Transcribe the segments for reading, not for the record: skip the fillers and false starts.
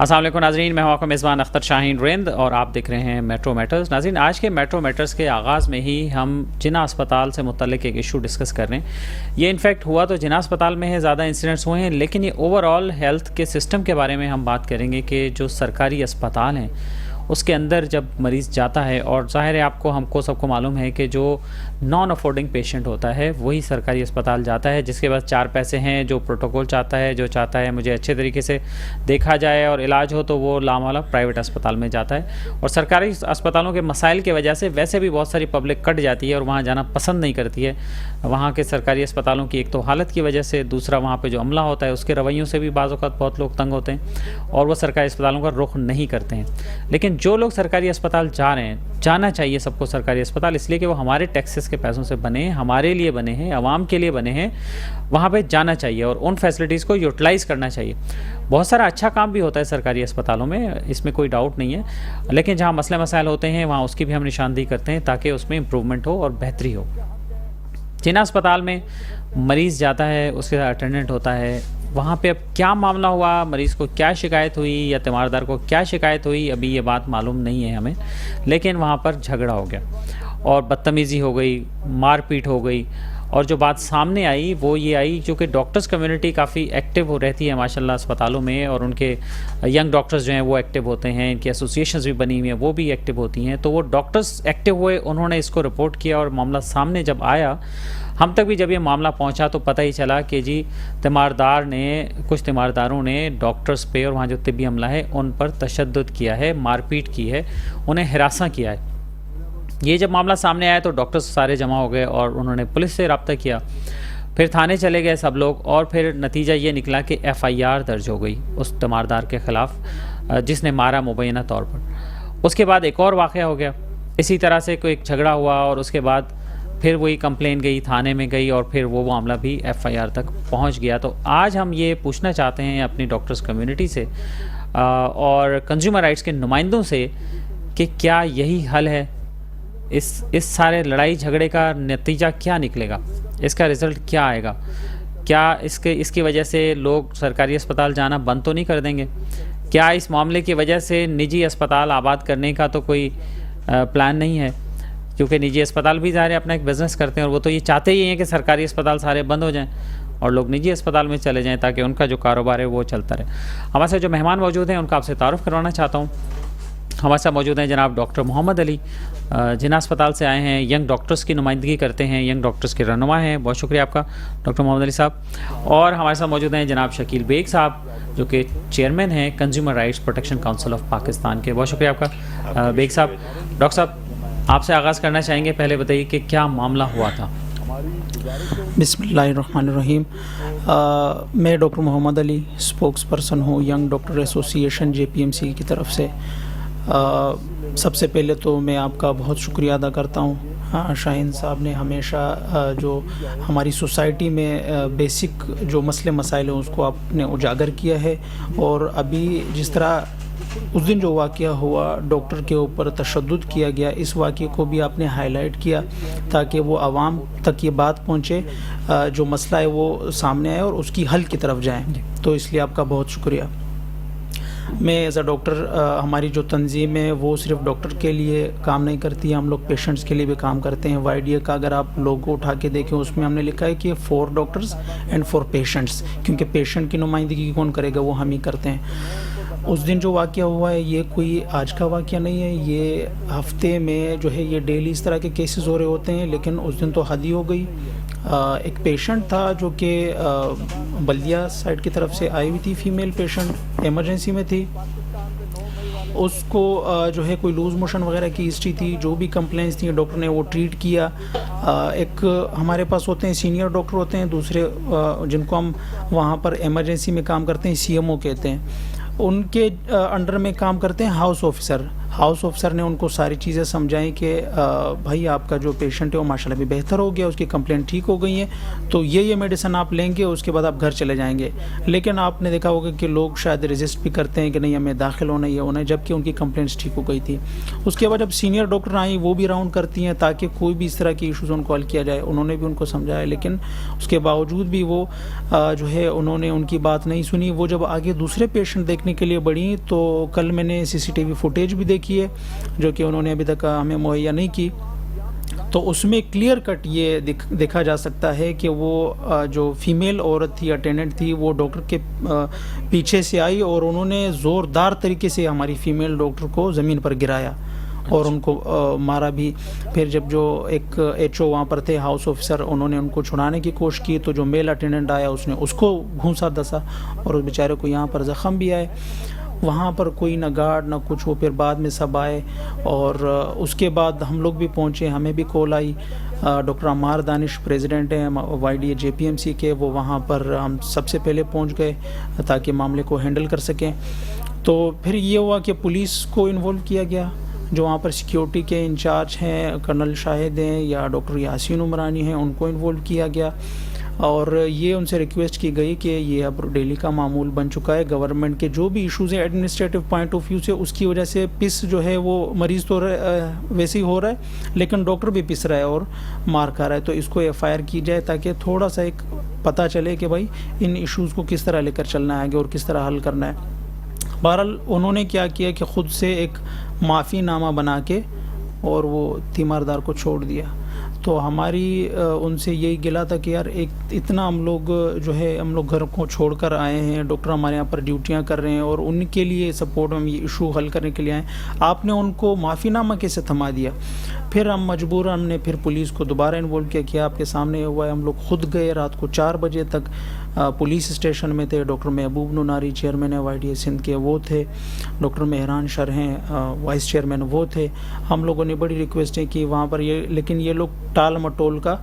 السلام علیکم ناظرین، میں ہوں آپ کا میزبان اختر شاہین رند اور آپ دیکھ رہے ہیں میٹرو میٹرز۔ ناظرین، آج کے میٹرو میٹرز کے آغاز میں ہی ہم جناح اسپتال سے متعلق ایک ایشو ڈسکس کر رہے ہیں۔ یہ انفیکٹ ہوا تو جناح اسپتال میں ہے، زیادہ انسیڈنٹس ہوئے ہیں، لیکن یہ اوور آل ہیلتھ کے سسٹم کے بارے میں ہم بات کریں گے کہ جو سرکاری اسپتال ہیں اس کے اندر جب مریض جاتا ہے، اور ظاہر ہے آپ کو ہم کو سب کو معلوم ہے کہ جو نان افورڈنگ پیشنٹ ہوتا ہے وہی سرکاری اسپتال جاتا ہے، جس کے پاس چار پیسے ہیں، جو پروٹوکول چاہتا ہے، جو چاہتا ہے مجھے اچھے طریقے سے دیکھا جائے اور علاج ہو، تو وہ لامالا پرائیویٹ اسپتال میں جاتا ہے۔ اور سرکاری اسپتالوں کے مسائل کی وجہ سے ویسے بھی بہت ساری پبلک کٹ جاتی ہے اور وہاں جانا پسند نہیں کرتی ہے۔ وہاں کے سرکاری اسپتالوں کی ایک تو حالت کی وجہ سے، دوسرا وہاں پہ جو عملہ ہوتا ہے اس کے رویوں سے بھی بعض اوقات بہت لوگ تنگ ہوتے ہیں اور وہ سرکاری اسپتالوں کا رخ نہیں کرتے ہیں۔ لیکن جو لوگ سرکاری اسپتال جا رہے ہیں، جانا چاہیے سب کو سرکاری اسپتال، اس لیے کہ وہ ہمارے ٹیکسز کے پیسوں سے بنے ہیں، ہمارے لیے بنے ہیں، عوام کے لیے بنے ہیں۔ وہاں پہ جانا چاہیے اور ان فیسلٹیز کو یوٹیلائز کرنا چاہیے۔ بہت سارا اچھا کام بھی ہوتا ہے سرکاری اسپتالوں میں، اس میں کوئی ڈاؤٹ نہیں ہے، لیکن جہاں مسئلے مسائل ہوتے ہیں وہاں اس کی بھی ہم نشاندہی کرتے ہیں تاکہ اس میں امپرومنٹ ہو اور بہتری ہو۔ جناح اسپتال میں مریض جاتا ہے، اس کے ساتھ اٹینڈنٹ ہوتا ہے، وہاں پہ اب کیا معاملہ ہوا، مریض کو کیا شکایت ہوئی یا تیماردار کو کیا شکایت ہوئی، ابھی یہ بات معلوم نہیں ہے ہمیں، لیکن وہاں پر جھگڑا ہو گیا اور بدتمیزی ہو گئی، مار پیٹ ہو گئی۔ اور جو بات سامنے آئی وہ یہ آئی، چونکہ ڈاکٹرز کمیونٹی کافی ایکٹیو رہتی ہے ماشاءاللہ اسپتالوں میں، اور ان کے ینگ ڈاکٹرز جو ہیں وہ ایکٹیو ہوتے ہیں، ان کی ایسوسیشنز بھی بنی ہوئی ہیں، وہ بھی ایکٹیو ہوتی ہیں، تو وہ ڈاکٹرز ایکٹیو ہوئے، انہوں نے اس کو رپورٹ کیا اور معاملہ سامنے جب آیا، ہم تک بھی جب یہ معاملہ پہنچا تو پتہ ہی چلا کہ جی کچھ تیمارداروں نے ڈاکٹرز پہ اور وہاں جو طبی عملہ ہے ان پر تشدد کیا ہے، مار پیٹ کی ہے، انہیں ہراساں کیا ہے۔ یہ جب معاملہ سامنے آیا تو ڈاکٹرز سارے جمع ہو گئے اور انہوں نے پولیس سے رابطہ کیا، پھر تھانے چلے گئے سب لوگ، اور پھر نتیجہ یہ نکلا کہ ایف آئی آر درج ہو گئی اس تیماردار کے خلاف جس نے مارا مبینہ طور پر۔ اس کے بعد ایک اور واقعہ ہو گیا، اسی طرح سے کوئی ایک جھگڑا ہوا اور اس کے بعد پھر وہی کمپلین گئی، تھانے میں گئی، اور پھر وہ معاملہ بھی ایف آئی آر تک پہنچ گیا۔ تو آج ہم یہ پوچھنا چاہتے ہیں اپنی ڈاکٹرز کمیونٹی سے اور کنزیومر رائٹس کے نمائندوں سے کہ کیا یہی حل ہے؟ اس سارے لڑائی جھگڑے کا نتیجہ کیا نکلے گا؟ اس کا رزلٹ کیا آئے گا؟ کیا اس کی وجہ سے لوگ سرکاری اسپتال جانا بند تو نہیں کر دیں گے؟ کیا اس معاملے کی وجہ سے نجی اسپتال آباد کرنے کا تو کوئی پلان نہیں ہے؟ کیونکہ نجی اسپتال بھی ظاہر ہے اپنا ایک بزنس کرتے ہیں اور وہ تو یہ چاہتے ہی ہیں کہ سرکاری اسپتال سارے بند ہو جائیں اور لوگ نجی اسپتال میں چلے جائیں تاکہ ان کا جو کاروبار ہے وہ چلتا رہے۔ ہمارے ساتھ جو مہمان موجود ہیں ان کا آپ سے تعارف کروانا چاہتا ہوں۔ ہمارے ساتھ موجود ہیں جناب ڈاکٹر محمد علی، جناح اسپتال سے آئے ہیں، ینگ ڈاکٹرز کی نمائندگی کرتے ہیں، ینگ ڈاکٹرز کے رہنما ہیں، بہت شکریہ آپ کا ڈاکٹر محمد علی صاحب۔ اور ہمارے ساتھ موجود ہیں جناب شکیل بیگ صاحب جو کہ چیئرمین ہیں consumer rights protection council of Pakistan کے، بہت شکریہ آپ کا بیگ صاحب۔ ڈاکٹر صاحب آپ سے آغاز کرنا چاہیں گے، پہلے بتائیے کہ کیا معاملہ ہوا تھا؟ بسم اللہ الرحمن الرحیم۔ میں ڈاکٹر محمد علی اسپوکس پرسن ہوں ینگ ڈاکٹر ایسوسیشن JPMC کی طرف سے۔ سب سے پہلے تو میں آپ کا بہت شکریہ ادا کرتا ہوں، شاہین صاحب نے ہمیشہ جو ہماری سوسائٹی میں بیسک جو مسئلے مسائل ہیں اس کو آپ نے اجاگر کیا ہے، اور ابھی جس طرح اس دن جو واقعہ ہوا ڈاکٹر کے اوپر تشدد کیا گیا، اس واقعے کو بھی آپ نے ہائی لائٹ کیا تاکہ وہ عوام تک یہ بات پہنچے، جو مسئلہ ہے وہ سامنے آئے اور اس کی حل کی طرف جائیں، تو اس لیے آپ کا بہت شکریہ۔ میں ایز اے ڈاکٹر، ہماری جو تنظیم ہے وہ صرف ڈاکٹر کے لیے کام نہیں کرتی ہے، ہم لوگ پیشنٹس کے لیے بھی کام کرتے ہیں۔ YDA کا اگر آپ لوگو اٹھا کے دیکھیں اس میں ہم نے لکھا ہے کہ four doctors and four patients, کیونکہ پیشنٹ کی نمائندگی کون کرے گا، وہ ہم ہی کرتے ہیں۔ اس دن جو واقعہ ہوا ہے یہ کوئی آج کا واقعہ نہیں ہے، یہ ہفتے میں جو ہے یہ ڈیلی اس طرح کے کیسز ہو رہے ہوتے ہیں، لیکن اس دن تو حد ہی ہو گئی۔ ایک پیشنٹ تھا جو کہ بلدیہ سائڈ کی طرف سے آئی ہوئی تھی، فیمیل پیشنٹ ایمرجنسی میں تھی، اس کو جو ہے کوئی لوز موشن وغیرہ کی ہسٹری تھی، جو بھی کمپلینس تھیں ڈاکٹر نے وہ ٹریٹ کیا۔ ایک ہمارے پاس ہوتے ہیں سینئر ڈاکٹر ہوتے ہیں، دوسرے جن کو ہم وہاں پر ایمرجنسی میں کام کرتے ہیں CMO کہتے ہیں، ان کے انڈر میں کام کرتے ہیں ہاؤس آفیسر، ہاؤس آفسر نے ان کو ساری چیزیں سمجھائیں کہ بھائی آپ کا جو پیشنٹ ہے وہ ماشاءاللہ بھی بہتر ہو گیا, اس کی کمپلینٹ ٹھیک ہو گئی ہیں, تو یہ میڈیسن آپ لیں گے, اس کے بعد آپ گھر چلے جائیں گے. لیکن آپ نے دیکھا ہوگا کہ لوگ شاید ریزسٹ بھی کرتے ہیں کہ نہیں ہمیں داخل ہونا یہ ہونا ہے, جبکہ ان کی کمپلینٹس ٹھیک ہو گئی تھی. اس کے بعد جب سینئر ڈاکٹر آئیں وہ بھی راؤنڈ کرتی ہیں تاکہ کوئی بھی اس طرح کی ایشوز ان کو حل کیا جائے. انہوں نے بھی ان کو سمجھایا, لیکن اس کے باوجود بھی وہ جو ہے انہوں نے ان کی بات نہیں سنی. وہ جب آگے دوسرے پیشنٹ دیکھنے کے لیے بڑھی, تو کل میں نے CCTV فوٹیج بھی دیکھی ہے جو کہ انہوں نے ابھی تک ہمیں مہیا نہیں کی, تو اس میں کلیئر کٹ یہ دیکھا جا سکتا ہے کہ وہ جو فیمیل عورت تھی, اٹینڈنٹ تھی, وہ ڈاکٹر کے پیچھے سے آئی اور انہوں نے زوردار طریقے سے ہماری فیمیل ڈاکٹر کو زمین پر گرایا اور ان کو مارا بھی. پھر جب جو ایک HO وہاں پر تھے ہاؤس آفیسر, انہوں نے ان کو چھڑانے کی کوشش کی, تو جو میل اٹینڈنٹ آیا اس نے اس کو گھونسا دسا اور اس بیچارے کو یہاں پر زخم بھی آئے. وہاں پر کوئی نہ گارڈ نہ کچھ, وہ پھر بعد میں سب آئے اور اس کے بعد ہم لوگ بھی پہنچے, ہمیں بھی کال آئی. ڈاکٹر عمار دانش پریزیڈنٹ ہیں YDA JPMC کے, وہ وہاں پر ہم سب سے پہلے پہنچ گئے تاکہ معاملے کو ہینڈل کر سکیں. تو پھر یہ ہوا کہ پولیس کو انوالو کیا گیا, جو وہاں پر سیکیورٹی کے انچارج ہیں, کرنل شاہد ہیں یا ڈاکٹر یاسین عمرانی ہیں, ان کو انوالو کیا گیا اور یہ ان سے ریکویسٹ کی گئی کہ یہ اب ڈیلی کا معمول بن چکا ہے. گورنمنٹ کے جو بھی ایشوز ہیں ایڈمنسٹریٹو پوائنٹ آف ویو سے, اس کی وجہ سے پس جو ہے وہ مریض تو ویسے ہی ہو رہا ہے, لیکن ڈاکٹر بھی پس رہا ہے اور مار کھا رہا ہے. تو اس کو FIR کی جائے تاکہ تھوڑا سا ایک پتہ چلے کہ بھائی ان ایشوز کو کس طرح لے کر چلنا ہے آگے اور کس طرح حل کرنا ہے. بہرحال انہوں نے کیا کیا کہ خود سے ایک معافی نامہ بنا کے اور وہ تیماردار کو چھوڑ دیا. تو ہماری ان سے یہی گلا تھا کہ یار ایک اتنا ہم لوگ جو ہے ہم لوگ گھر کو چھوڑ کر آئے ہیں, ڈاکٹر ہمارے یہاں پر ڈیوٹیاں کر رہے ہیں اور ان کے لیے سپورٹ میں یہ ایشو حل کرنے کے لیے آئے, آپ نے ان کو معافی نامہ کیسے تھما دیا. پھر ہم مجبوراً ہم نے پھر پولیس کو دوبارہ انوالو کیا آپ کے سامنے ہوا ہے. ہم لوگ خود گئے, رات کو 4 بجے تک پولیس اسٹیشن میں تھے. ڈاکٹر محبوب نوناری چیئرمین YDA سندھ کے وہ تھے, ڈاکٹر مہران شر ہیں وائس چیئرمین وہ تھے. ہم لوگوں نے بڑی ریکویسٹیں کی وہاں پر, لیکن یہ لوگ ٹال مٹول کا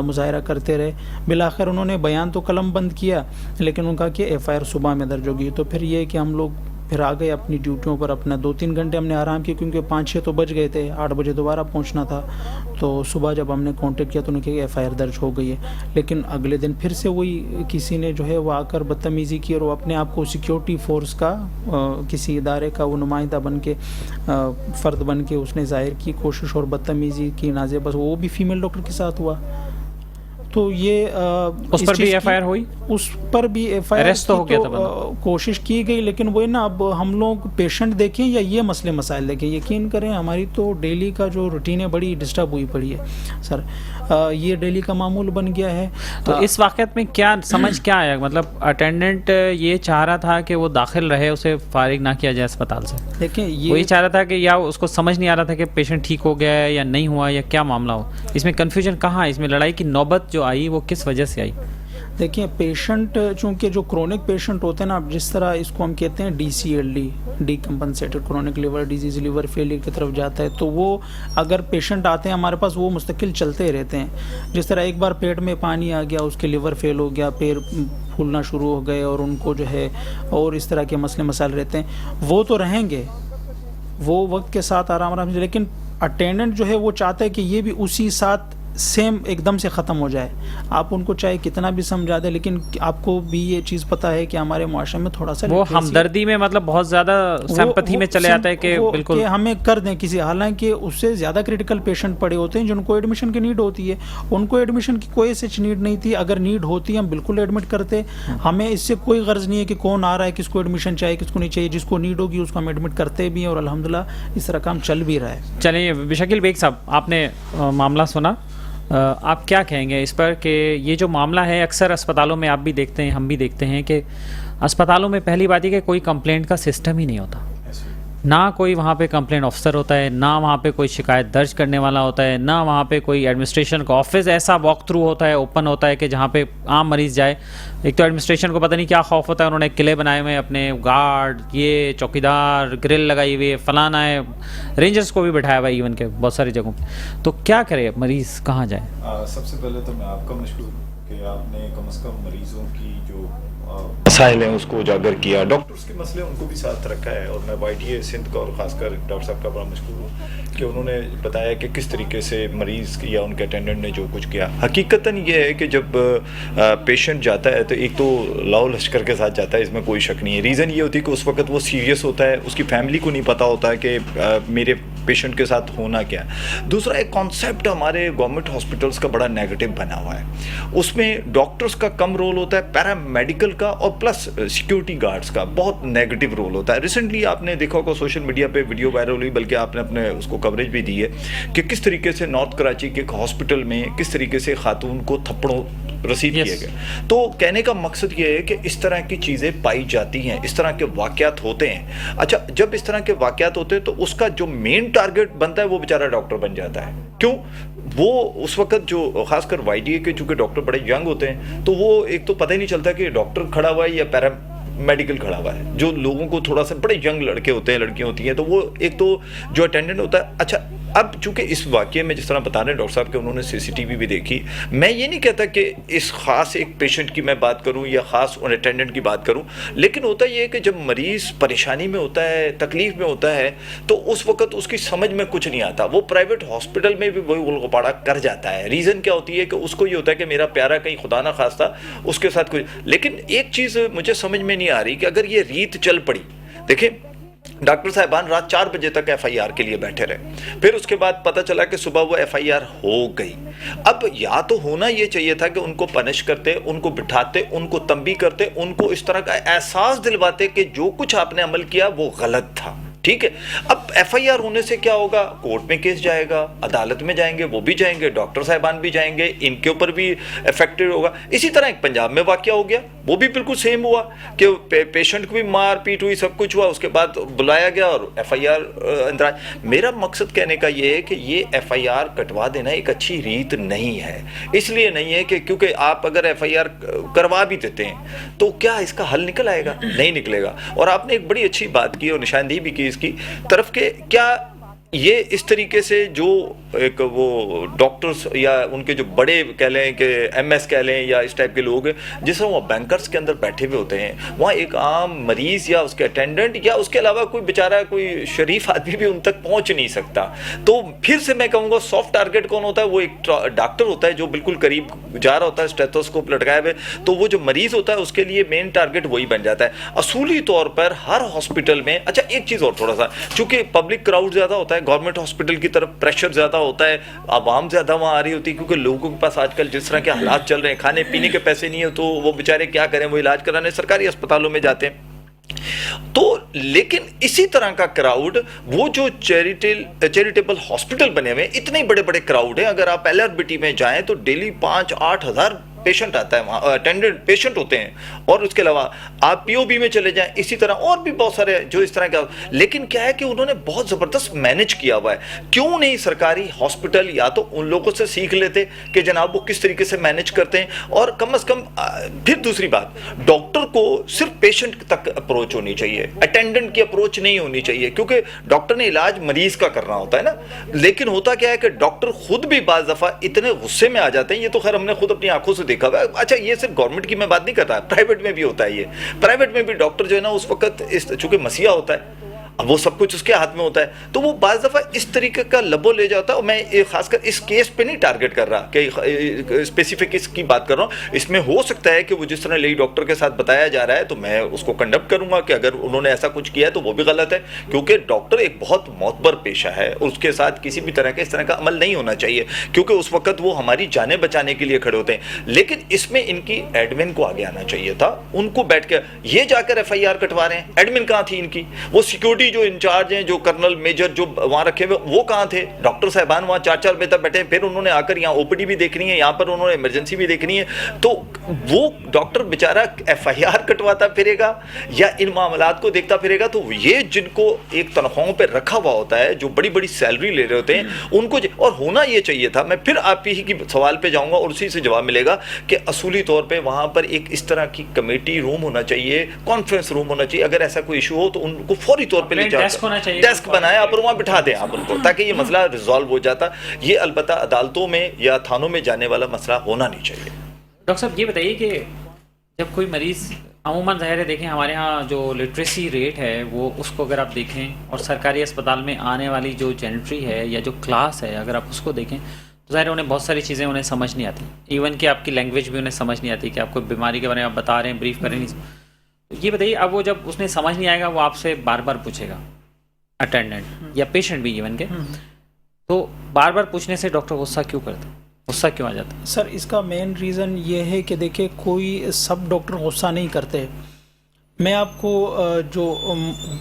مظاہرہ کرتے رہے. بالآخر انہوں نے بیان تو قلم بند کیا, لیکن ان کا کہ FIR صبح میں درج ہوگی. تو پھر یہ کہ ہم لوگ پھر آ گئے اپنی ڈیوٹیوں پر. اپنا 2-3 گھنٹے ہم نے آرام کیا کیونکہ 5-6 تو بج گئے تھے, 8 بجے دوبارہ پہنچنا تھا. تو صبح جب ہم نے کانٹیکٹ کیا تو انہوں نے کہا کہ FIR درج ہو گئی ہے. لیکن اگلے دن پھر سے وہی کسی نے جو ہے وہ آ کر بدتمیزی کی اور وہ اپنے آپ کو سیکیورٹی فورس کا کسی ادارے کا وہ نمائندہ بن کے فرد بن کے اس نے ظاہر کی کوشش اور بدتمیزی کی نازے, بس وہ بھی فیمیل ڈاکٹر کے ساتھ ہوا. تو یہ اس پر بھی FIR ہوئی, اس پر بھی FIR تو ہو گیا تھا, کوشش کی گئی. لیکن وہ نا اب ہم لوگ پیشنٹ دیکھیں یا یہ مسئلے مسائل دیکھیں, یقین کریں ہماری تو ڈیلی کا جو روٹین ہے بڑی ڈسٹرب ہوئی پڑی ہے سر. یہ ڈیلی کا معمول بن گیا ہے. تو اس واقعات میں کیا سمجھ کیا آیا, مطلب اٹینڈنٹ یہ چاہ رہا تھا کہ وہ داخل رہے, اسے فارغ نہ کیا جائے اسپتال سے, دیکھیں وہی چاہ رہا تھا کہ یا اس کو سمجھ نہیں آ رہا تھا کہ پیشنٹ ٹھیک ہو گیا ہے یا نہیں ہوا یا کیا معاملہ ہو, اس میں کنفیوژن کہاں ہے, اس میں لڑائی کی نوبت جو آئی وہ کس وجہ سے آئی؟ دیکھیں پیشنٹ چونکہ جو کرونک پیشنٹ ہوتے ہیں نا, جس طرح اس کو ہم کہتے ہیں DCLD decompensated chronic liver disease, liver failure کی طرف جاتا ہے. تو وہ اگر پیشنٹ آتے ہیں ہمارے پاس وہ مستقل چلتے رہتے ہیں. جس طرح ایک بار پیٹ میں پانی آ گیا, اس کے لیور فیل ہو گیا, پیر پھولنا شروع ہو گئے اور ان کو جو ہے اور اس طرح کے مسئلے مسائل رہتے ہیں, وہ تو رہیں گے, وہ وقت کے ساتھ آرام سے. لیکن اٹینڈنٹ جو ہے وہ چاہتا ہے کہ یہ بھی اسی ساتھ سیم ایک دم سے ختم ہو جائے. آپ ان کو چاہے کتنا بھی سمجھا دیں, لیکن آپ کو بھی یہ چیز پتہ ہے کہ ہمارے معاشرے میں تھوڑا سا وہ ہمدردی میں مطلب بہت زیادہ سمپتھی میں چلے جاتا ہے کہ بالکل ہمیں کر دیں کسی, حالانکہ اس سے زیادہ کریٹیکل پیشنٹ پڑے ہوتے ہیں جن کو ایڈمیشن کی نیڈ ہوتی ہے. ان کو ایڈمیشن کی کوئی سچ نیڈ نہیں تھی, اگر نیڈ ہوتی ہم بالکل ایڈمٹ کرتے. ہمیں اس سے کوئی غرض نہیں ہے کہ کون آ رہا ہے, کس کو ایڈمیشن چاہیے کس کو نہیں چاہیے. جس کو نیڈ ہوگی اس کو ہم ایڈمٹ کرتے بھی ہیں اور الحمدللہ اس طرح کام چل بھی رہا ہے. چلیے بشکیل بیگ صاحب, آپ نے معاملہ سنا, آپ کیا کہیں گے اس پر کہ یہ جو معاملہ ہے اکثر اسپتالوں میں آپ بھی دیکھتے ہیں ہم بھی دیکھتے ہیں کہ اسپتالوں میں پہلی بات یہ کہ کوئی کمپلینٹ کا سسٹم ہی نہیں ہوتا, نہ کوئی وہاں پہ کمپلینٹ آفسر ہوتا ہے, نہ وہاں پہ کوئی شکایت درج کرنے والا ہوتا ہے, نہ وہاں پہ کوئی ایڈمنسٹریشن کا آفس ایسا واک تھرو ہوتا ہے, اوپن ہوتا ہے کہ جہاں پہ عام مریض جائے. ایک تو ایڈمنسٹریشن کو پتہ نہیں کیا خوف ہوتا ہے, انہوں نے قلعے بنائے ہوئے اپنے, گارڈ, یہ چوکیدار, گرل لگائی ہوئی ہے, فلانا ہے, رینجرز کو بھی بٹھایا ہوا ہے ایون کے بہت ساری جگہوں پہ. تو کیا کرے مریض, کہاں جائے؟ سب سے پہلے تو میں آپ کا مشکور کہ آپ نے کم از کم مریضوں کی جو مسائل ہیں اس کو اجاگر کیا, ڈاکٹرز کے مسئلے ان کو بھی ساتھ رکھا ہے, اور میں YTA سندھ کا اور خاص کر ڈاکٹر صاحب کا بڑا مشکور ہوں کہ انہوں نے بتایا کہ کس طریقے سے مریض یا ان کے اٹینڈنٹ نے جو کچھ کیا. حقیقتاً یہ ہے کہ جب پیشنٹ جاتا ہے تو ایک تو لاؤ لشکر کے ساتھ جاتا ہے, اس میں کوئی شک نہیں ہے. ریزن یہ ہوتی ہے کہ اس وقت وہ سیریس ہوتا ہے, اس کی فیملی کو نہیں پتہ ہوتا ہے کہ میرے پیشنٹ کے ساتھ ہونا کیا. دوسرا ایک کانسیپٹ ہمارے گورنمنٹ ہاسپٹلس کا بڑا نیگیٹو بنا ہوا ہے, اس میں ڈاکٹرز کا کم رول ہوتا ہے, پیرا میڈیکل کا اور پلس سیکیورٹی گارڈز کا بہت نیگیٹو رول ہوتا ہے. ریسنٹلی آپ نے دیکھا ہوگا سوشل میڈیا پہ ویڈیو وائرل ہوئی, بلکہ آپ نے اپنے اس کو کوریج بھی دی ہے کہ کس طریقے سے نارتھ کراچی کے ایک ہاسپٹل میں کس طریقے سے خاتون کو تھپڑوں رسید کیا گیا. تو کہنے کا مقصد یہ ہے کہ اس طرح کی چیزیں پائی جاتی ہیں, اس طرح کے واقعات ہوتے ہیں. اچھا, جب اس طرح کے واقعات ہوتے ہیں تو اس کا جو مین ٹارگٹ بنتا ہے وہ بیچارہ ڈاکٹر بن جاتا ہے. کیوں؟ وہ اس وقت جو خاص کر YTA کے چونکہ ڈاکٹر بڑے ینگ ہوتے ہیں تو وہ ایک تو پتہ ہی نہیں چلتا کہ ڈاکٹر کھڑا ہوا ہے یا پیرا میڈیکل کھڑا ہوا ہے. جو لوگوں کو تھوڑا سا بڑے ینگ لڑکے ہوتے ہیں, لڑکیاں ہوتی ہیں, تو وہ ایک تو جو اٹینڈنٹ ہوتا ہے. اچھا, اب چونکہ اس واقعے میں جس طرح بتا رہے ہیں ڈاکٹر صاحب کہ انہوں نے CCTV بھی دیکھی, میں یہ نہیں کہتا کہ اس خاص ایک پیشنٹ کی میں بات کروں یا خاص اٹینڈنٹ کی بات کروں, لیکن ہوتا یہ ہے کہ جب مریض پریشانی میں ہوتا ہے, تکلیف میں ہوتا ہے, تو اس وقت اس کی سمجھ میں کچھ نہیں آتا. وہ پرائیویٹ ہاسپٹل میں بھی وہی غلغپاڑا کر جاتا ہے. ریزن کیا ہوتی ہے کہ اس کو یہ ہوتا ہے کہ میرا پیارا کہیں خدا نہ خواستہ اس کے ساتھ کچھ. لیکن ایک چیز مجھے سمجھ میں نہیں آ رہی کہ اگر یہ ریت چل پڑی, دیکھیں ڈاکٹر صاحبان رات 4 بجے تک FIR کے لیے بیٹھے رہے, پھر اس کے بعد پتہ چلا کہ صبح وہ FIR ہو گئی. اب یا تو ہونا یہ چاہیے تھا کہ ان کو پنش کرتے, ان کو بٹھاتے, ان کو تنبیہ کرتے, ان کو اس طرح کا احساس دلواتے کہ جو کچھ آپ نے عمل کیا وہ غلط تھا. ٹھیک ہے, اب FIR ہونے سے کیا ہوگا, کورٹ میں کیس جائے گا, عدالت میں جائیں گے, وہ بھی جائیں گے, ڈاکٹر صاحبان بھی جائیں گے, ان کے اوپر بھی افیکٹڈ ہوگا. اسی طرح ایک پنجاب میں واقعہ ہو گیا, وہ بھی بالکل سیم ہوا کہ پیشنٹ کو بھی مار پیٹ ہوئی, سب کچھ ہوا, اس کے بعد بلایا گیا اور FIR اندراج. میرا مقصد کہنے کا یہ ہے کہ یہ FIR کٹوا دینا ایک اچھی ریت نہیں ہے. اس لیے نہیں ہے کہ کیونکہ آپ اگر FIR کروا بھی دیتے ہیں تو کیا اس کا حل نکل آئے گا؟ نہیں نکلے گا. اور آپ نے ایک بڑی اچھی بات کی اور نشاندہی بھی کی کی طرف کہ کیا یہ اس طریقے سے جو ایک وہ ڈاکٹرز یا ان کے جو بڑے کہہ لیں کہ MS کہہ لیں یا اس ٹائپ کے لوگ ہیں جس طرح وہ بینکرز کے اندر بیٹھے ہوئے ہوتے ہیں, وہاں ایک عام مریض یا اس کے اٹینڈنٹ یا اس کے علاوہ کوئی بیچارہ کوئی شریف آدمی بھی ان تک پہنچ نہیں سکتا. تو پھر سے میں کہوں گا سافٹ ٹارگٹ کون ہوتا ہے؟ وہ ایک ڈاکٹر ہوتا ہے جو بالکل قریب جا رہا ہوتا ہے اسٹیتھوسکوپ لٹکائے ہوئے, تو وہ جو مریض ہوتا ہے اس کے لیے مین ٹارگٹ وہی بن جاتا ہے. اصولی طور پر ہر ہاسپٹل میں, اچھا ایک چیز اور تھوڑا سا, چونکہ پبلک کراؤڈ زیادہ ہوتا ہے, گورنمنٹ ہاسپٹل کی طرف پریشر زیادہ ہوتا ہے, عوام زیادہ وہاں آ رہی ہوتی ہے کیونکہ لوگوں کے پاس آج کل جس طرح کے حالات چل رہے ہیں, کھانے پینے کے پیسے نہیں ہیں تو وہ بیچارے کیا کریں, وہ علاج کرانے سرکاری اسپتالوں میں جاتے ہیں. تو لیکن اسی طرح کا کراؤڈ وہ جو چیریٹیبل ہاسپٹل بنے ہوئے ہیں, اتنے بڑے بڑے کراؤڈ ہیں, اگر آپ LRBT میں جائیں تو ڈیلی 5-8 ہزار پیشنٹ آتا ہے وہاں, اٹینڈنٹ پیشنٹ ہوتے ہیں, اور اس کے علاوہ آپ POB میں چلے جائیں اسی طرح اور بھی بہت سارے جو اس طرح کا. لیکن کیا ہے کہ انہوں نے بہت زبردست مینج کیا ہوا ہے. کیوں نہیں سرکاری ہاسپٹل یا تو ان لوگوں سے سیکھ لیتے کہ جناب وہ کس طریقے سے مینج کرتے ہیں, اور کم از کم. پھر دوسری بات, ڈاکٹر کو صرف پیشنٹ تک اپروچ ہونی چاہیے, اٹینڈنٹ کی اپروچ نہیں ہونی چاہیے, کیونکہ ڈاکٹر نے علاج مریض کا کرنا ہوتا ہے نا. لیکن ہوتا کیا ہے کہ ڈاکٹر خود بھی بعض دفعہ اتنے غصے میں آ جاتے ہیں, یہ تو خیر ہم نے خود اپنی آنکھوں سے دیکھا ہوا ہے. اچھا یہ صرف گورنمنٹ کی میں بات نہیں کر رہا, پرائیویٹ میں بھی ہوتا ہے. یہ پرائیویٹ میں بھی ڈاکٹر جو ہے نا اس وقت چونکہ مسیحا ہوتا ہے, اب وہ سب کچھ اس کے ہاتھ میں ہوتا ہے, تو وہ بعض دفعہ اس طریقے کا لبو لے جاتا ہے. اور میں خاص کر اس کیس پہ نہیں ٹارگٹ کر رہا کہ اسپیسیفک اس کی بات کر رہا ہوں. اس میں ہو سکتا ہے کہ وہ جس طرح لیڈی ڈاکٹر کے ساتھ بتایا جا رہا ہے تو میں اس کو کنڈم کروں گا کہ اگر انہوں نے ایسا کچھ کیا ہے تو وہ بھی غلط ہے, کیونکہ ڈاکٹر ایک بہت معتبر پیشہ ہے, اس کے ساتھ کسی بھی طرح کا اس طرح کا عمل نہیں ہونا چاہیے, کیونکہ اس وقت وہ ہماری جانیں بچانے کے لیے کھڑے ہوتے ہیں. لیکن اس میں ان کی ایڈمن کو آگے آنا چاہیے تھا, ان کو بیٹھ کے یہ جا کر FIR کٹوا رہے ہیں. ایڈمن کہاں تھی ان کی؟ وہ سیکورٹی جو انچارج ہیں, جو کرنل میجر جو وہاں رکھے ہوئے, وہ کہاں تھے؟ ڈاکٹر صاحبان وہاں 4-4 بجے تک بیٹھے, پھر انہوں نے آ کر یہاں OPD بھی دیکھنی ہے, یہاں پر انہوں نے ایمرجنسی بھی دیکھنی ہے. تو وہ ڈاکٹر بیچارہ FIR کٹواتا پھرے گا یا ان معاملات کو دیکھتا پھرے گا؟ تو یہ جن کو ایک تنخواہوں پہ رکھا ہوا ہوتا ہے, جو بڑی بڑی سیلری لے رہے ہوتے ہیں, ان کو اور ہونا یہ چاہیے تھا. میں پھر آپ ہی کی سوال پہ جاؤں گا اور اسی سے جواب ملے گا کہ اصولی طور پہ وہاں پر ایک اس طرح کی کمیٹی روم ہونا چاہیے, کانفرنس روم ہونا چاہیے. اگر ایسا کوئی ایشو ہو تو ان کو فوری طور پہ لے جاؤ, ڈیسک بنایا آپ وہاں بٹھا دیں آپ ان کو, تاکہ یہ مسئلہ ریزالو ہو جاتا. یہ البتہ عدالتوں میں یا تھانوں میں جانے والا مسئلہ ہونا نہیں چاہیے. ڈاکٹر صاحب یہ بتائیے کہ جب کوئی مریض عموماً ظاہر ہے دیکھیں ہمارے ہاں جو لٹریسی ریٹ ہے وہ اس کو اگر آپ دیکھیں اور سرکاری اسپتال میں آنے والی جو جینٹری ہے یا جو کلاس ہے اگر آپ اس کو دیکھیں تو ظاہر ہے انہیں بہت ساری چیزیں انہیں سمجھ نہیں آتی، ایون کہ آپ کی لینگویج بھی انہیں سمجھ نہیں آتی کہ آپ کو بیماری کے بارے میں آپ بتا رہے ہیں بریف کریں نہیں. یہ بتائیے اب وہ جب اس نے سمجھ نہیں آئے گا وہ آپ سے بار بار پوچھے گا اٹینڈنٹ یا پیشنٹ بھی ایون کے، تو بار بار پوچھنے سے ڈاکٹر غصہ کیوں کرتا ہے، غصہ کیوں آ جاتا ہے؟ سر اس کا مین ریزن یہ ہے کہ دیکھیں کوئی سب ڈاکٹر غصہ نہیں کرتے. میں آپ کو جو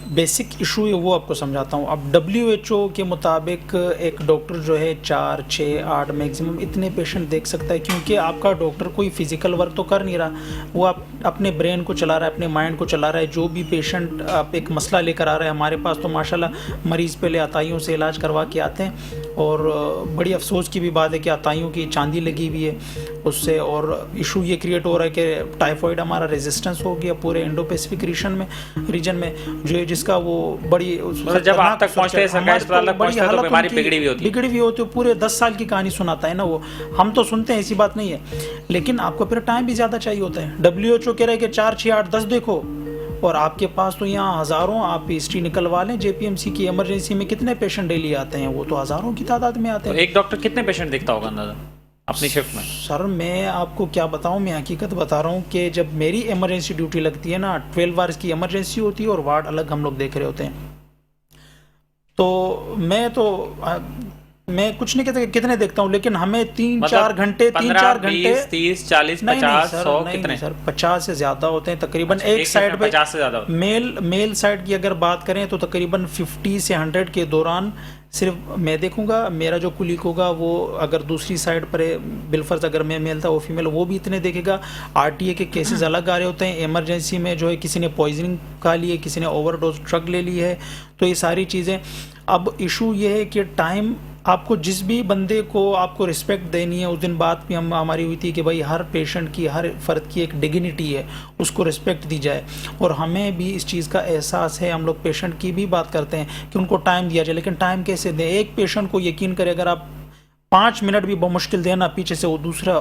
بیسک ایشو ہے وہ آپ کو سمجھاتا ہوں. اب WHO کے مطابق ایک ڈاکٹر جو ہے 4 6 8 میکسیمم اتنے پیشنٹ دیکھ سکتا ہے، کیونکہ آپ کا ڈاکٹر کوئی فزیکل ورک تو کر نہیں رہا، وہ آپ اپنے برین کو چلا رہا ہے، اپنے مائنڈ کو چلا رہا ہے. جو بھی پیشنٹ آپ ایک مسئلہ لے کر آ رہا ہے ہمارے پاس تو ماشاءاللہ مریض پہلے عطائیوں سے علاج کروا کے آتے ہیں، اور بڑی افسوس کی بھی بات ہے کہ عطائیوں کی چاندی لگی ہوئی ہے اس سے، اور ایشو یہ کریٹ ہو رہا ہے کہ ٹائیفائڈ ہمارا ریزسٹنس ہو گیا پورے انڈو پیسفک ریجن میں جو جس کا وہ بڑی جب آپ تک پہنچتے ہیں سرکاری اسپتال تک پہنچتے ہیں تو بیماری بگڑی ہوئی ہوتی ہے، پورے 10 سال کی کہانی سناتا ہے نا وہ. ہم تو سنتے ہیں، ایسی بات نہیں ہے، لیکن آپ کو پھر ٹائم بھی زیادہ چاہیے ہوتا ہے. WHO کہہ رہا ہے کہ 4 6 8 10 دیکھو، اور آپ کے پاس تو یہاں ہزاروں آپ ہسٹری نکلوا لیں. JPMC کی ایمرجنسی میں کتنے پیشنٹ ڈیلی آتے ہیں، وہ تو ہزاروں کی تعداد میں آتے ہیں. ایک ڈاکٹر کتنے پیشنٹ دیکھتا ہوگا اندازہ اپنی شفٹ میں؟ سر میں آپ کو کیا بتاؤں، میں حقیقت بتا رہا ہوں کہ جب میری ایمرجنسی ڈیوٹی لگتی ہے نا 12 آورس کی ایمرجنسی ہوتی ہے اور وارڈ الگ ہم لوگ دیکھ رہے ہوتے ہیں، میں کچھ نہیں کہتا کہ کتنے دیکھتا ہوں، لیکن ہمیں 3-4 گھنٹے 3-4 گھنٹے 30 40 50 100 کتنے سر 50 سے زیادہ ہوتے ہیں تقریباً. ایک سائڈ پہ 50 سے زیادہ میل سائڈ کی اگر بات کریں تو تقریباً 50 سے 100 کے دوران صرف میں دیکھوں گا، میرا جو کلیگ ہوگا وہ اگر دوسری سائڈ پر ہے بالفرض اگر میں میل تھا وہ فیمیل، وہ بھی اتنے دیکھے گا. RTA کے کیسز الگ آ رہے ہوتے ہیں. ایمرجنسی میں جو ہے کسی نے پوائزننگ کھا لی ہے، کسی نے اوور ڈوز ڈرگ لے لی ہے، تو یہ ساری چیزیں. اب ایشو یہ ہے کہ ٹائم آپ کو جس بھی بندے کو آپ کو رسپیکٹ دینی ہے، اس دن بات بھی ہماری ہوئی تھی کہ بھائی ہر پیشنٹ کی ہر فرد کی ایک ڈگنیٹی ہے، اس کو رسپیکٹ دی جائے، اور ہمیں بھی اس چیز کا احساس ہے. ہم لوگ پیشنٹ کی بھی بات کرتے ہیں کہ ان کو ٹائم دیا جائے، لیکن ٹائم کیسے دیں؟ ایک پیشنٹ کو یقین کرے اگر آپ 5 منٹ بھی بمشکل دینا پیچھے سے وہ دوسرا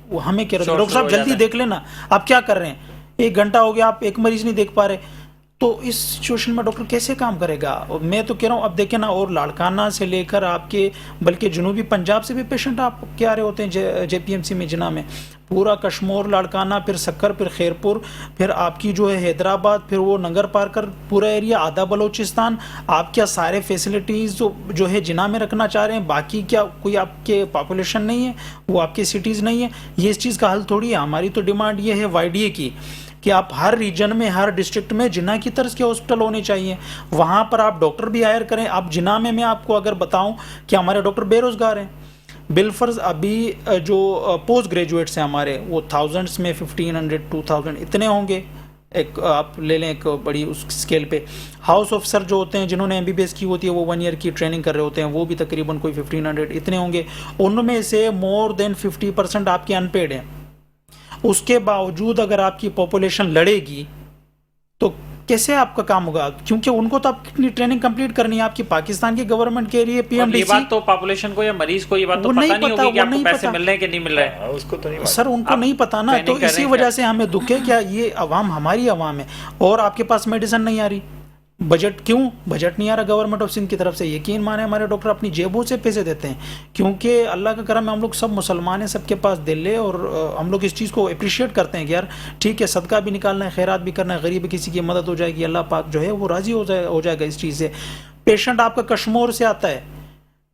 وہ ہمیں کہہ رہے ہیں ڈاکٹر صاحب جلدی دیکھ لینا، آپ کیا کر رہے ہیں؟ 1 گھنٹہ ہو گیا آپ ایک مریض نہیں دیکھ پا رہے، تو اس سچویشن میں ڈاکٹر کیسے کام کرے گا؟ میں تو کہہ رہا ہوں اب دیکھیں نا، اور لاڑکانہ سے لے کر آپ کے بلکہ جنوبی پنجاب سے بھی پیشنٹ آپ کے آ رہے ہوتے ہیں JPMC میں جناح میں، پورا کشمور لاڑکانہ، پھر سکر، پھر خیرپور، پھر آپ کی جو ہے حیدرآباد، پھر وہ ننگر پار کر پورا ایریا آدھا بلوچستان. آپ کیا سارے فیسلٹیز جو ہے جناح میں رکھنا چاہ رہے ہیں؟ باقی کیا کوئی آپ کے پاپولیشن نہیں ہے، وہ آپ کے سٹیز نہیں ہے؟ یہ اس چیز کا حل تھوڑی ہے. ہماری تو ڈیمانڈ یہ ہے YDA کی کہ آپ ہر ریجن میں ہر ڈسٹرکٹ میں جناح کی طرز کے ہاسپٹل ہونے چاہیے، وہاں پر آپ ڈاکٹر بھی ہائر کریں. اب جناح میں آپ کو اگر بتاؤں کہ ہمارے ڈاکٹر بے روزگار ہیں بالفرض. ابھی جو پوسٹ گریجویٹس ہیں ہمارے وہ تھاؤزنڈس میں 1500 2000 اتنے ہوں گے. ایک آپ لے لیں ایک بڑی اس اسکیل پہ. ہاؤس آفسر جو ہوتے ہیں جنہوں نے MBBS کی ہوتی ہے وہ 1 ایئر کی ٹریننگ کر رہے ہوتے ہیں، وہ بھی تقریباً کوئی 1500 اتنے ہوں گے. ان میں سے مور دین 50% آپ کے ان پیڈ ہیں. اس کے باوجود اگر آپ کی پاپولیشن لڑے گی تو کیسے آپ کا کام ہوگا؟ کیونکہ ان کو تو آپ کتنی ٹریننگ کمپلیٹ کرنی ہے. آپ کی پاکستان کی گورنمنٹ کے لیے PMDC، یہ بات تو پاپولیشن کو یا مریض کو یہ بات تو پتہ نہیں ہوگی کہ آپ کو پیسے مل رہے ہیں کہ نہیں مل رہے ہیں. اس کو تو نہیں سر ان کو نہیں پتا نا، تو اسی وجہ سے ہمیں دکھ ہے کہ یہ عوام ہماری عوام ہے، اور آپ کے پاس میڈیسن نہیں آ رہی. بجٹ کیوں؟ بجٹ نہیں آ رہا گورنمنٹ آف سندھ کی طرف سے. یقین مانے ہمارے ڈاکٹر اپنی جیبوں سے پیسے دیتے ہیں، کیونکہ اللہ کا کرم ہے ہم لوگ سب مسلمان ہیں، سب کے پاس دل ہے، اور ہم لوگ اس چیز کو اپریشیٹ کرتے ہیں کہ یار ٹھیک ہے صدقہ بھی نکالنا ہے، خیرات بھی کرنا ہے، غریب کسی کی مدد ہو جائے گی، اللہ پاک جو ہے وہ راضی ہو جائے گا اس چیز سے. پیشنٹ آپ کا کشمور سے آتا ہے،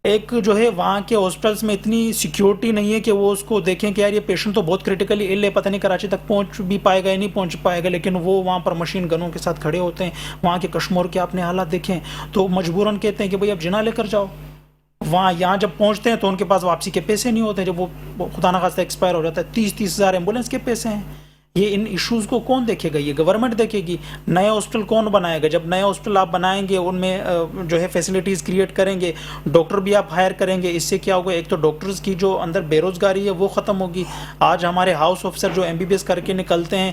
ایک جو ہے وہاں کے ہاسپٹلس میں اتنی سیکیورٹی نہیں ہے کہ وہ اس کو دیکھیں کہ یار یہ پیشنٹ تو بہت کریٹیکلی ill ہے، پتہ نہیں کراچی تک پہنچ بھی پائے گا یا نہیں پہنچ پائے گا، لیکن وہ وہاں پر مشین گنوں کے ساتھ کھڑے ہوتے ہیں. وہاں کے کشمور کے آپ نے حالات دیکھیں تو مجبوراً کہتے ہیں کہ بھائی اب جناح لے کر جاؤ. وہاں یہاں جب پہنچتے ہیں تو ان کے پاس واپسی کے پیسے نہیں ہوتے، جب وہ خدا نخواستہ ایکسپائر ہو جاتا ہے. 30 ہزار ایمبولینس کے پیسے ہیں. یہ ان ایشوز کو کون دیکھے گا؟ یہ گورنمنٹ دیکھے گی. نئے ہاسپٹل کون بنائے گا؟ جب نئے ہاسپٹل آپ بنائیں گے ان میں جو ہے فیسلٹیز کریٹ کریں گے، ڈاکٹر بھی آپ ہائر کریں گے، اس سے کیا ہوگا؟ ایک تو ڈاکٹرز کی جو اندر بے روزگاری ہے وہ ختم ہوگی. آج ہمارے ہاؤس آفسر جو MBBS کر کے نکلتے ہیں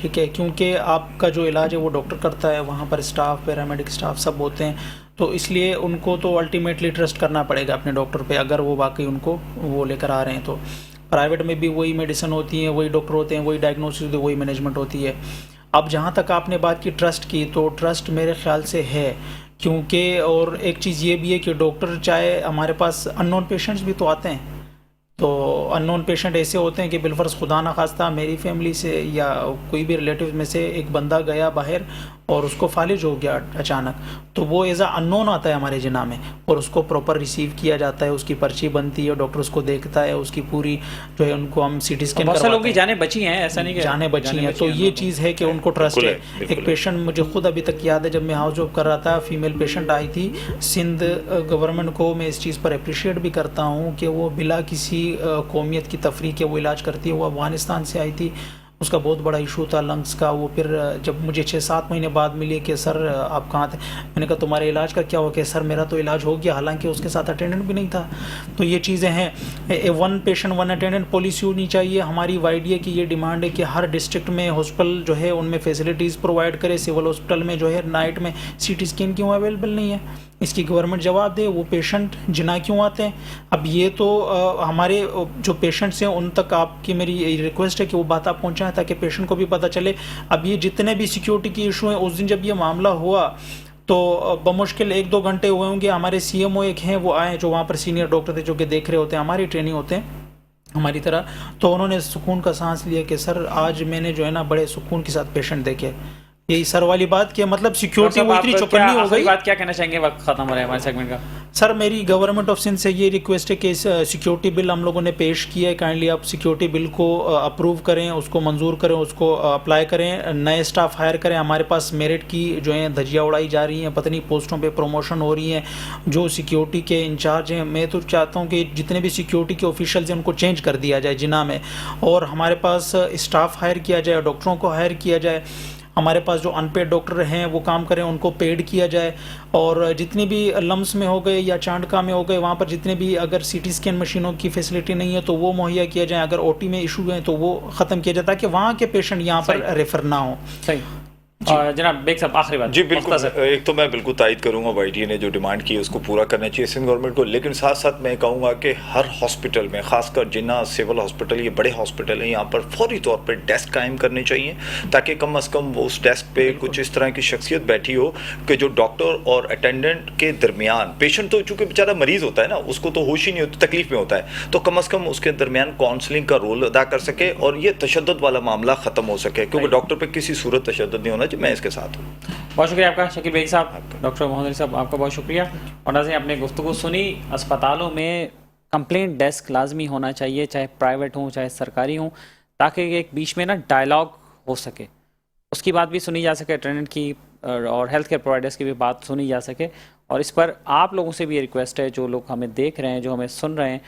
ٹھیک ہے، کیونکہ آپ کا جو علاج ہے وہ ڈاکٹر کرتا ہے، وہاں پر اسٹاف، پیرامیڈک اسٹاف سب ہوتے ہیں، تو اس لیے ان کو تو الٹیمیٹلی ٹرسٹ کرنا پڑے گا اپنے ڈاکٹر پہ، اگر وہ واقعی ان کو وہ لے کر آ رہے ہیں تو۔ پرائیویٹ میں بھی وہی میڈیسن ہوتی ہیں، وہی ڈاکٹر ہوتے ہیں، وہی ڈائگنوسس ہوتی ہے، وہی مینجمنٹ ہوتی ہے۔ اب جہاں تک آپ نے بات کی ٹرسٹ کی، تو ٹرسٹ میرے خیال سے ہے، کیونکہ اور ایک چیز یہ بھی ہے کہ ڈاکٹر چاہے ہمارے پاس ان نون پیشنٹس بھی تو آتے ہیں، تو ان نون پیشنٹ ایسے ہوتے ہیں کہ بالفرض خدا نخواستہ میری فیملی سے یا کوئی بھی ریلیٹیو میں سے ایک بندہ گیا باہر اور اس کو فالج ہو گیا اچانک، تو وہ ایز اے ان نون آتا ہے ہمارے جناح میں، اور اس کو پراپر ریسیو کیا جاتا ہے، اس کی پرچی بنتی ہے، ڈاکٹر اس کو دیکھتا ہے، اس کی پوری جو ہے ان کو ہم سی ٹی اسکین بہت سے لوگ کی کرواتے ہیں، جانیں بچی ہیں، ایسا نہیں کہ جانیں بچی ہیں، تو یہ چیز ہے کہ ان کو ٹرسٹ ہے۔ ایک پیشنٹ مجھے خود ابھی تک یاد ہے، جب میں ہاؤس جاب کر رہا تھا، فیمیل پیشنٹ آئی تھی، سندھ گورنمنٹ کو میں اس چیز پر اپریشیٹ بھی کرتا ہوں کہ وہ بلا کسی قومیت کی تفریق کے وہ علاج کرتی ہے، وہ افغانستان سے آئی تھی، اس کا بہت بڑا ایشو تھا لنگس کا، وہ پھر جب مجھے 6-7 مہینے بعد ملی کہ سر آپ کہاں تھے، میں نے کہا تمہارے علاج کا کیا ہوا، کہ سر میرا تو علاج ہو گیا، حالانکہ اس کے ساتھ اٹینڈنٹ بھی نہیں تھا۔ تو یہ چیزیں ہیں، one patient one attendant policy ہونی چاہیے۔ ہماری YDA کی یہ ڈیمانڈ ہے کہ ہر ڈسٹرکٹ میں ہاسپٹل جو ہے ان میں فیسلٹیز پرووائڈ کرے، سول ہاسپٹل میں جو ہے نائٹ میں CT اسکین کیوں اویلیبل نہیں ہے، اس کی گورنمنٹ جواب دے، وہ پیشنٹ جناح کیوں آتے ہیں۔ اب یہ تو ہمارے جو پیشنٹس ہیں ان تک آپ کی میری ریکویسٹ ہے کہ وہ بات آپ پہنچائیں تاکہ پیشنٹ کو بھی پتہ چلے۔ اب یہ جتنے بھی سیکیورٹی کی ایشو ہیں، اس دن جب یہ معاملہ ہوا تو بمشکل 1-2 گھنٹے ہوئے ہوں گے، ہمارے CMO ایک ہیں، وہ آئے جو وہاں پر سینئر ڈاکٹر تھے جو کہ دیکھ رہے ہوتے ہیں، ہماری ٹریننگ ہوتے ہیں ہماری طرح، تو انہوں نے سکون کا سانس لیا کہ سر آج میں نے جو ہے نا بڑے سکون کے ساتھ پیشنٹ دیکھے۔ یہی سر والی بات کہ مطلب سیکیورٹی وہ اتنی چوکنی ہو گئی۔ بات کیا کہنا چاہیں گے، وقت ختم ہو رہا ہے ہمارے سیگمنٹ کا۔ سر میری گورنمنٹ آف سندھ سے یہ ریکویسٹ ہے کہ سیکیورٹی بل ہم لوگوں نے پیش کیا ہے، کائنڈلی آپ سیکیورٹی بل کو اپروو کریں، اس کو منظور کریں، اس کو اپلائی کریں، نئے اسٹاف ہائر کریں۔ ہمارے پاس میرٹ کی جو ہیں دھجیاں اڑائی جا رہی ہیں، پتہ نہیں پوسٹوں پہ پروموشن ہو رہی ہیں، جو سیکیورٹی کے انچارج ہیں، میں تو چاہتا ہوں کہ جتنے بھی سیکیورٹی کے آفیشلز ہیں ان کو چینج کر دیا جائے جناح میں، اور ہمارے پاس اسٹاف ہائر کیا جائے، ڈاکٹروں کو ہائر کیا جائے، ہمارے پاس جو ان پیڈ ڈاکٹر ہیں وہ کام کریں، ان کو پیڈ کیا جائے، اور جتنی بھی لمس میں ہو گئے یا چانڈکا میں ہو گئے وہاں پر جتنے بھی اگر CT اسکین مشینوں کی فیسلٹی نہیں ہے تو وہ مہیا کیا جائیں، اگر OT میں ایشو ہیں تو وہ ختم کیا جائے تاکہ وہاں کے پیشنٹ یہاں پر ریفر نہ ہوں۔ صحیح۔ جناب بیگ صاحب آخری بات۔ جی بالکل، ایک تو میں بالکل تائید کروں گا YDA نے جو ڈیمانڈ کی ہے اس کو پورا کرنا چاہیے سندھ گورنمنٹ کو، لیکن ساتھ ساتھ میں کہوں گا کہ ہر ہاسپٹل میں، خاص کر جناح سول ہاسپٹل، یہ بڑے ہاسپٹل ہیں، یہاں پر فوری طور پر ڈیسک قائم کرنے چاہیے تاکہ کم از کم وہ اس ڈیسک پہ کچھ اس طرح کی شخصیت بیٹھی ہو کہ جو ڈاکٹر اور اٹینڈنٹ کے درمیان، پیشنٹ تو چونکہ بیچارہ مریض ہوتا ہے نا، اس کو تو ہوش ہی نہیں ہوتی، تکلیف میں ہوتا ہے، تو کم از کم اس کے درمیان کاؤنسلنگ کا رول ادا کر سکے اور یہ تشدد والا معاملہ ختم ہو سکے، کیونکہ ڈاکٹر پہ کسی صورت تشدد نہیں ہونا چاہیے۔ میں اس کے ساتھ ہوں۔ بہت شکریہ آپ کا شکیل بیگ صاحب، ڈاکٹر محمد علی صاحب آپ کا بہت شکریہ۔ اور ناظرین آپ نے گفتگو سنی، اسپتالوں میں کمپلینٹ ڈیسک لازمی ہونا چاہیے، چاہے پرائیویٹ ہوں چاہے سرکاری ہوں، تاکہ ایک بیچ میں نا ڈائلاگ ہو سکے، اس کی بات بھی سنی جا سکے، اٹینڈنٹ کی اور ہیلتھ کیئر پرووائڈرس کی بھی بات سنی جا سکے، اور اس پر آپ لوگوں سے بھی یہ ریکویسٹ ہے، جو لوگ ہمیں دیکھ رہے ہیں، جو ہمیں سن رہے ہیں،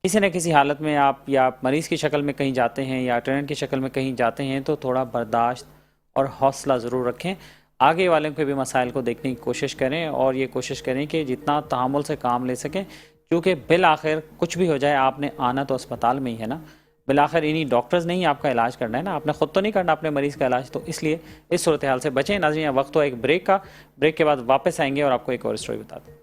کسی نہ کسی حالت میں آپ یا مریض کی شکل میں کہیں جاتے ہیں یا اٹینڈنٹ کی شکل میں کہیں جاتے ہیں تو تھوڑا برداشت اور حوصلہ ضرور رکھیں، آگے والوں کے بھی مسائل کو دیکھنے کی کوشش کریں، اور یہ کوشش کریں کہ جتنا تحمل سے کام لے سکیں، کیونکہ بالآخر کچھ بھی ہو جائے آپ نے آنا تو اسپتال میں ہی ہے نا، بالآخر انہی ڈاکٹرز نے ہی آپ کا علاج کرنا ہے نا، آپ نے خود تو نہیں کرنا اپنے مریض کا علاج، تو اس لیے اس صورتحال سے بچیں۔ ناظرین وقت ہو ایک بریک کا، بریک کے بعد واپس آئیں گے اور آپ کو ایک اور اسٹوری بتا دیں۔